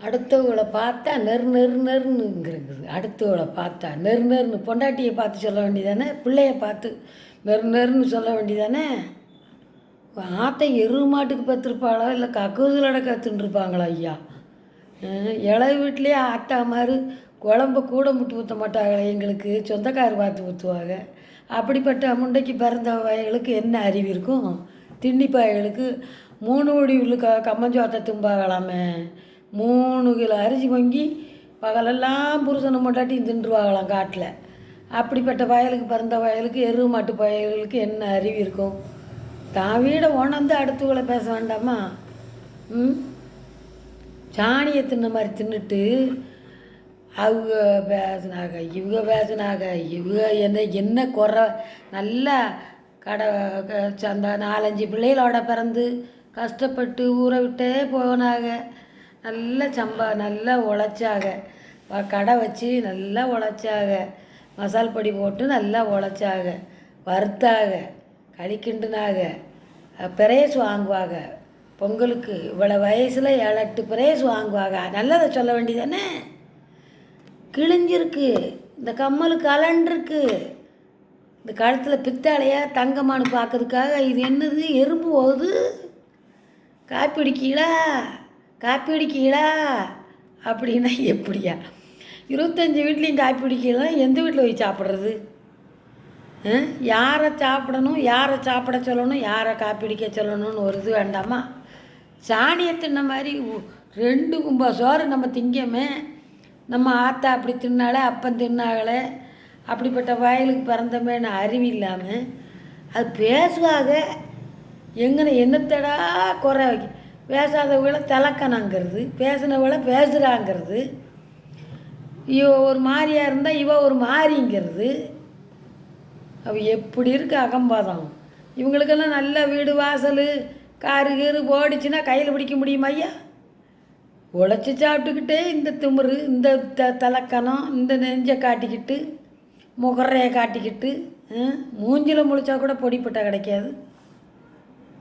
அடுத்தவங்களை பார்த்தா நெருங்குறது. அடுத்தவங்களை பார்த்தா நெருன்னு பொண்டாட்டியை பார்த்து சொல்ல வேண்டியதானே, பிள்ளைய பார்த்து நெருன்னு சொல்ல வேண்டியதானே. ஆற்றை எருவு மாட்டுக்கு பத்திருப்பாளோ இல்லை கக்கூசிலோட கற்றுருப்பாங்களா ஐயா? இளவு வீட்லேயே ஆத்தா மாதிரி குழம்ப கூட முட்டு ஊற்ற மாட்டாங்களே, எங்களுக்கு சொந்தக்காரர் பார்த்து ஊற்றுவாங்க. அப்படிப்பட்ட முண்டைக்கு பிறந்த வயலுக்கு என்ன அறிவு இருக்கும்? திண்ணி பாயலுக்கு 3 கோடி உள்ள கம்மஞ்சோத்தை தும்பாகலாமே. 3 கிலோ அரிசி பொங்கி பகலெல்லாம் புருஷனை மொட்டாட்டி தின்றுவாங்களாம் காட்டில். அப்படிப்பட்ட வயலுக்கு பிறந்த வயலுக்கு எருவு மாட்டு வயலுக்கு என்ன அறிவு இருக்கும்? தான் வீடை உணர்ந்து அடுத்தவங்களை பேச வேண்டாமா? சாணியை தின்ன மாதிரி தின்னுட்டு அவங்க பேசினாங்க, இவங்க பேசினாங்க, இவங்க என்ன குறை. நல்லா கடை அந்த 4-5 பிள்ளைகளோட பிறந்து கஷ்டப்பட்டு ஊரை விட்டே போனாங்க. நல்லா உழைச்சாங்க. கடை வச்சு நல்லா உழைச்சாங்க. மசால் பொடி போட்டு நல்லா உழைச்சாங்க. வறுத்தாங்க, களிக்கிண்டுனாங்க, பிரைஸ் வாங்குவாங்க. பொங்கலுக்கு இவ்வளோ வயசில் 7-8 பிரைஸ் வாங்குவாங்க. நல்லதை சொல்ல வேண்டியதானே. கிழிஞ்சிருக்கு, இந்த கம்மல் கலண்டிருக்கு, இந்த கழுத்தில் பித்தாளையா தங்கமானு பார்க்கறதுக்காக இது என்னது எறும்பு போகுது, காப்பி அடிக்கீழா அப்படின்னா எப்படியா? 25 வீட்லேயும் காப்பி அடிக்கலாம், எந்த வீட்டில் போய் சாப்பிட்றது? யாரை சாப்பிடணும், யாரை சாப்பிட சொல்லணும், யாரை காப்பி அடிக்க சொல்லணும்னு ஒரு இது வேண்டாமா? சாணியை தின்ன மாதிரி 2 கும்பா சோறு நம்ம திங்கமே. நம்ம ஆத்தா அப்படி தின்னாலே, அப்பன் தின்னாங்களே, அப்படிப்பட்ட வயலுக்கு பிறந்தமேன்னு அறிவு இல்லாமல் அது பேசுவாங்க. என்னத்தடா குறை வைக்க? பேசாதவளை தலக்கணங்கிறது, பேசினவளை பேசுகிறாங்கிறது, இவ ஒரு மாதிரியாக இருந்தால் இவ ஒரு மாதிரிங்கிறது. அவ எப்படி இருக்கு அகம்பாதம்? இவங்களுக்கெல்லாம் நல்ல வீடு வாசல் காரு போடிச்சுன்னா கையில் பிடிக்க முடியுமா ஐயா? உழைச்சி சாப்பிட்டுக்கிட்டே இந்த திமிரு, இந்த தலக்கணம், இந்த நெஞ்சை காட்டிக்கிட்டு, முகரையை காட்டிக்கிட்டு, மூஞ்சில் முழிச்சா கூட பொடிப்பட்டா கிடைக்காது.